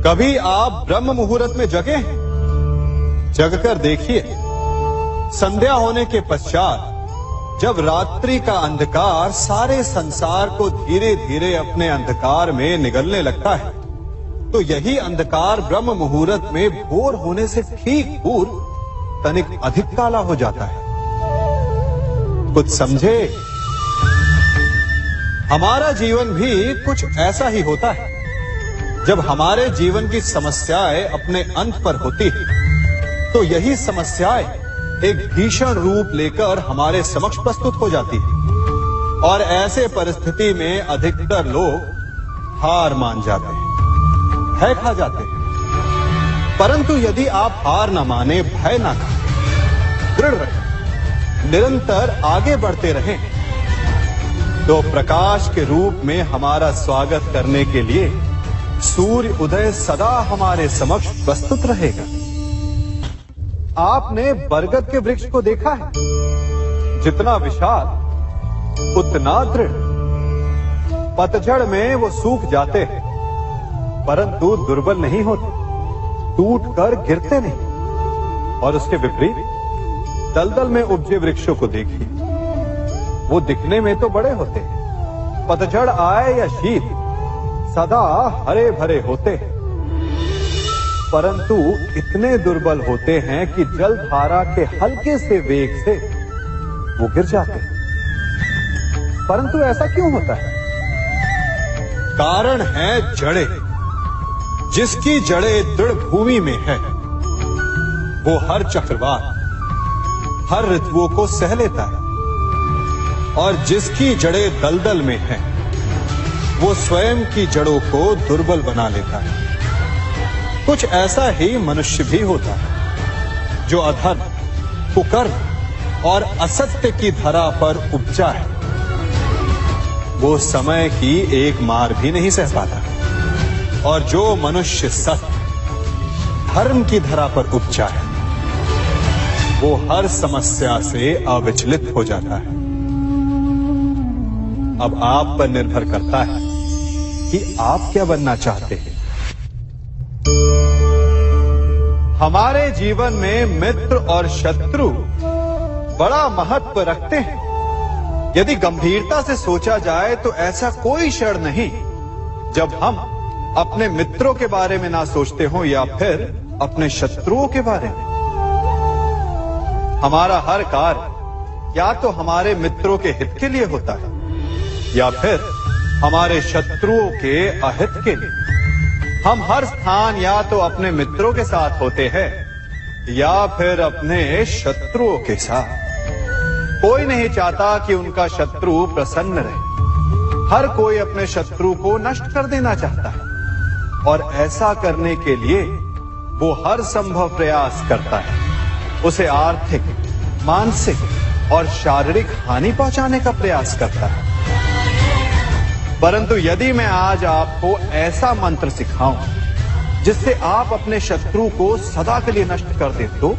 कभी आप ब्रह्म मुहूर्त में जगे? जगकर देखिए, संध्या होने के पश्चात जब रात्रि का अंधकार सारे संसार को धीरे धीरे अपने अंधकार में निगलने लगता है, तो यही अंधकार ब्रह्म मुहूर्त में भोर होने से ठीक पूर्व तनिक अधिक काला हो जाता है। कुछ समझे? हमारा जीवन भी कुछ ऐसा ही होता है। जब हमारे जीवन की समस्याएं अपने अंत पर होती है, तो यही समस्याएं एक भीषण रूप लेकर हमारे समक्ष प्रस्तुत हो जाती है और ऐसे परिस्थिति में अधिकतर लोग हार मान जाते हैं, भय खा जाते हैं। परंतु यदि आप हार न माने, भय न खाएं, दृढ़ रहें, निरंतर आगे बढ़ते रहें, तो प्रकाश के रूप में हमारा स्वागत करने के लिए सूर्य उदय सदा हमारे समक्ष प्रस्तुत रहेगा। आपने बरगद के वृक्ष को देखा है? जितना विशाल उतना दृढ़। पतझड़ में वो सूख जाते हैं, परंतु दुर्बल नहीं होते, टूटकर गिरते नहीं। और उसके विपरीत दलदल में उपजे वृक्षों को देखिए, वो दिखने में तो बड़े होते हैं, पतझड़ आए या शीत सदा हरे भरे होते हैं, परंतु इतने दुर्बल होते हैं कि जल धारा के हल्के से वेग से वो गिर जाते हैं। परंतु ऐसा क्यों होता है? कारण है जड़ें। जिसकी जड़ें दृढ़ भूमि में है, वो हर चक्रवात, हर ऋतुओं को सह लेता है, और जिसकी जड़ें दलदल में है, वो स्वयं की जड़ों को दुर्बल बना लेता है। कुछ ऐसा ही मनुष्य भी होता है, जो अधर्म, कुकर्म और असत्य की धरा पर उपजा है। वो समय की एक मार भी नहीं सह पाता, और जो मनुष्य सत्य, धर्म की धरा पर उपजा है, वो हर समस्या से अविचलित हो जाता है। अब आप पर निर्भर करता है कि आप क्या बनना चाहते हैं। हमारे जीवन में मित्र और शत्रु बड़ा महत्व रखते हैं। यदि गंभीरता से सोचा जाए तो ऐसा कोई क्षण नहीं जब हम अपने मित्रों के बारे में ना सोचते हो या फिर अपने शत्रुओं के बारे में। हमारा हर कार्य या तो हमारे मित्रों के हित के लिए होता है या फिर हमारे शत्रुओं के अहित के लिए। हम हर स्थान या तो अपने मित्रों के साथ होते हैं या फिर अपने शत्रुओं के साथ। कोई नहीं चाहता कि उनका शत्रु प्रसन्न रहे। हर कोई अपने शत्रु को नष्ट कर देना चाहता है, और ऐसा करने के लिए वो हर संभव प्रयास करता है। उसे आर्थिक, मानसिक और शारीरिक हानि पहुंचाने का प्रयास करता है। परंतु यदि मैं आज आपको ऐसा मंत्र सिखाऊं जिससे आप अपने शत्रु को सदा के लिए नष्ट कर दे तो,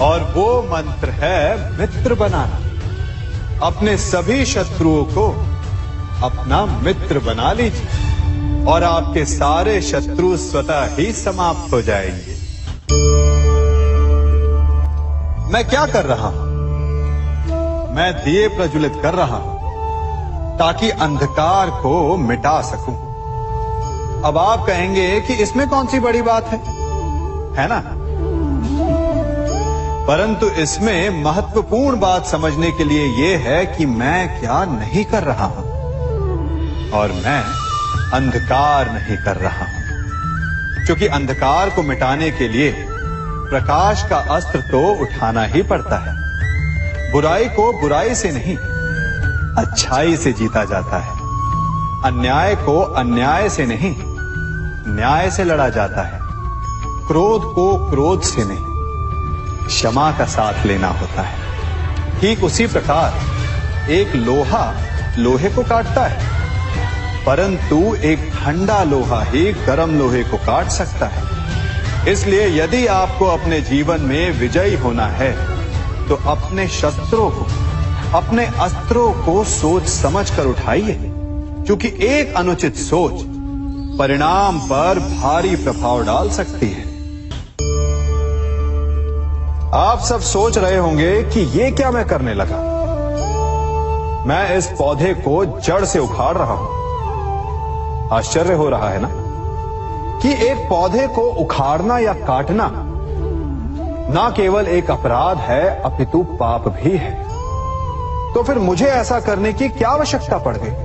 और वो मंत्र है मित्र बनाना। अपने सभी शत्रुओं को अपना मित्र बना लीजिए और आपके सारे शत्रु स्वतः ही समाप्त हो जाएंगे। मैं क्या कर रहा हूं? मैं दिए प्रज्वलित कर रहा हूं ताकि अंधकार को मिटा सकूं। अब आप कहेंगे कि इसमें कौन सी बड़ी बात है ना? परंतु इसमें महत्वपूर्ण बात समझने के लिए यह है कि मैं क्या नहीं कर रहा हूं, और मैं अंधकार नहीं कर रहा हूं। क्योंकि अंधकार को मिटाने के लिए प्रकाश का अस्त्र तो उठाना ही पड़ता है। बुराई को बुराई से नहीं, अच्छाई से जीता जाता है। अन्याय को अन्याय से नहीं, न्याय से लड़ा जाता है। क्रोध को क्रोध से नहीं, क्षमा का साथ लेना होता है। ठीक उसी प्रकार एक लोहा लोहे को काटता है, परंतु एक ठंडा लोहा ही गर्म लोहे को काट सकता है। इसलिए यदि आपको अपने जीवन में विजयी होना है तो अपने शस्त्रों को, अपने अस्त्रों को सोच समझ कर उठाइए, क्योंकि एक अनुचित सोच परिणाम पर भारी प्रभाव डाल सकती है। आप सब सोच रहे होंगे कि ये क्या मैं करने लगा। मैं इस पौधे को जड़ से उखाड़ रहा हूं। आश्चर्य हो रहा है ना कि एक पौधे को उखाड़ना या काटना ना केवल एक अपराध है अपितु पाप भी है। तो फिर मुझे ऐसा करने की क्या आवश्यकता पड़ गई?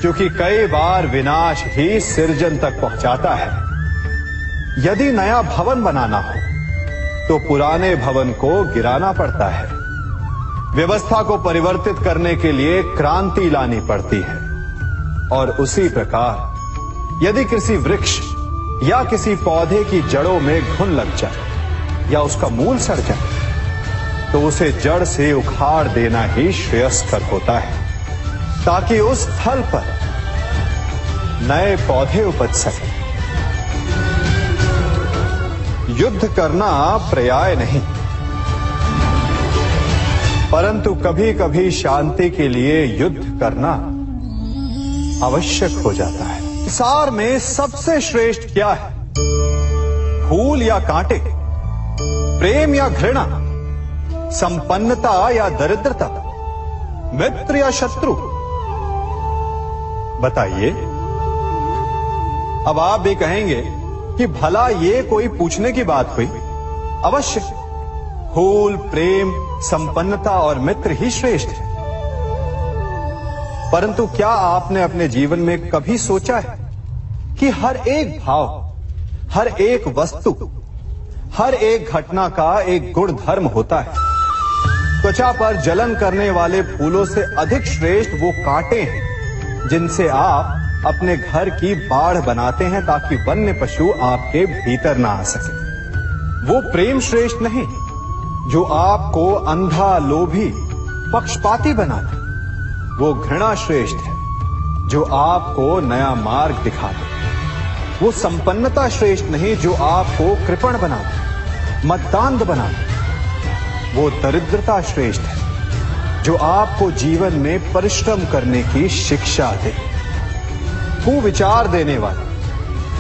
क्योंकि कई बार विनाश ही सृजन तक पहुंचाता है। यदि नया भवन बनाना हो तो पुराने भवन को गिराना पड़ता है। व्यवस्था को परिवर्तित करने के लिए क्रांति लानी पड़ती है। और उसी प्रकार यदि किसी वृक्ष या किसी पौधे की जड़ों में घुन लग जाए या उसका मूल सड़ जाए तो उसे जड़ से उखाड़ देना ही श्रेयस्कर होता है, ताकि उस स्थल पर नए पौधे उपज सके। युद्ध करना पर्याय नहीं, परंतु कभी कभी शांति के लिए युद्ध करना आवश्यक हो जाता है। संसार में सबसे श्रेष्ठ क्या है? फूल या कांटे, प्रेम या घृणा, संपन्नता या दरिद्रता, मित्र या शत्रु? बताइए। अब आप भी कहेंगे कि भला ये कोई पूछने की बात हुई? अवश्य फूल, प्रेम, संपन्नता और मित्र ही श्रेष्ठ है। परंतु क्या आपने अपने जीवन में कभी सोचा है कि हर एक भाव, हर एक वस्तु, हर एक घटना का एक गुण धर्म होता है? त्वचा पर जलन करने वाले फूलों से अधिक श्रेष्ठ वो कांटे हैं जिनसे आप अपने घर की बाढ़ बनाते हैं ताकि वन्य पशु आपके भीतर ना आ सके। वो प्रेम श्रेष्ठ नहीं जो आपको अंधा, लोभी, पक्षपाती बनाता। वो घृणा श्रेष्ठ है जो आपको नया मार्ग दिखा दे। वो संपन्नता श्रेष्ठ नहीं जो आपको कृपण बना दे, मतदान बना दे। वो दरिद्रता श्रेष्ठ है जो आपको जीवन में परिश्रम करने की शिक्षा दे। कुविचार देने वाले,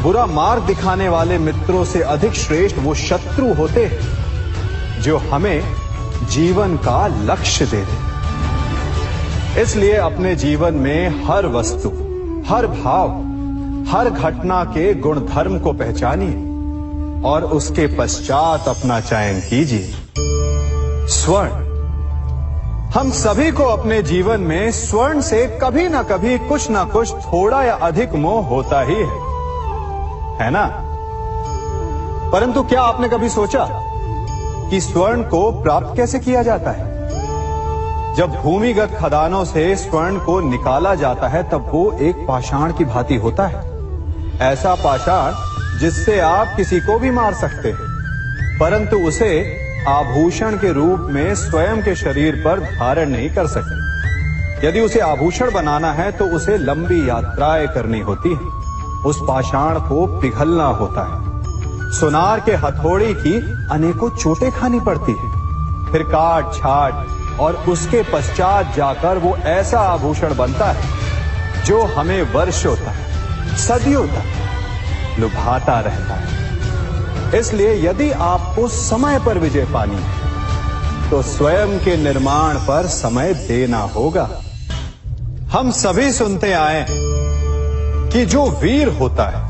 बुरा मार्ग दिखाने वाले मित्रों से अधिक श्रेष्ठ वो शत्रु होते हैं जो हमें जीवन का लक्ष्य दे दे। इसलिए अपने जीवन में हर वस्तु, हर भाव, हर घटना के गुण धर्म को पहचानिए और उसके पश्चात अपना चयन कीजिए। स्वर्ण। हम सभी को अपने जीवन में स्वर्ण से कभी ना कभी कुछ ना कुछ थोड़ा या अधिक मोह होता ही है ना? परंतु क्या आपने कभी सोचा कि स्वर्ण को प्राप्त कैसे किया जाता है? जब भूमिगत खदानों से स्वर्ण को निकाला जाता है तब वो एक पाषाण की भांति होता है। ऐसा पाषाण जिससे आप किसी को भी मार सकते हैं, परंतु उसे आभूषण के रूप में स्वयं के शरीर पर धारण नहीं कर सकते। यदि उसे आभूषण बनाना है तो उसे लंबी यात्राएं करनी होती है। उस पाषाण को पिघलना होता है। सुनार के हथौड़ी की अनेकों चोटें खानी पड़ती है। फिर काट छाट और उसके पश्चात जाकर वो ऐसा आभूषण बनता है जो हमें वर्षों तक, सदियों तक लुभाता रहता है। इसलिए यदि आपको समय पर विजय पानी है तो स्वयं के निर्माण पर समय देना होगा। हम सभी सुनते आए कि जो वीर होता है,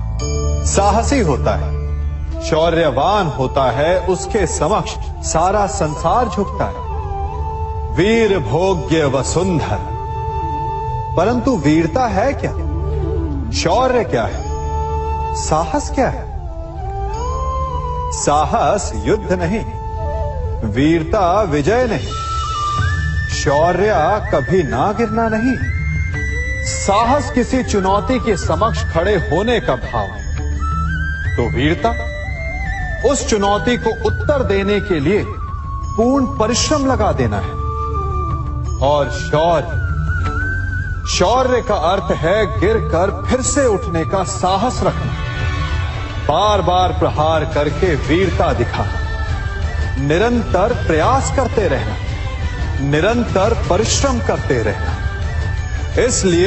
साहसी होता है, शौर्यवान होता है, उसके समक्ष सारा संसार झुकता है। वीर भोग्य वसुंधर। परंतु वीरता है क्या? शौर्य क्या है? साहस क्या है? साहस युद्ध नहीं, वीरता विजय नहीं, शौर्य कभी ना गिरना नहीं। साहस किसी चुनौती के समक्ष खड़े होने का भाव है, तो वीरता उस चुनौती को उत्तर देने के लिए पूर्ण परिश्रम लगा देना है। और शौर्य का अर्थ है गिरकर फिर से उठने का साहस रखना, बार बार प्रहार करके वीरता दिखाना, निरंतर प्रयास करते रहना, निरंतर परिश्रम करते रहना। इसलिए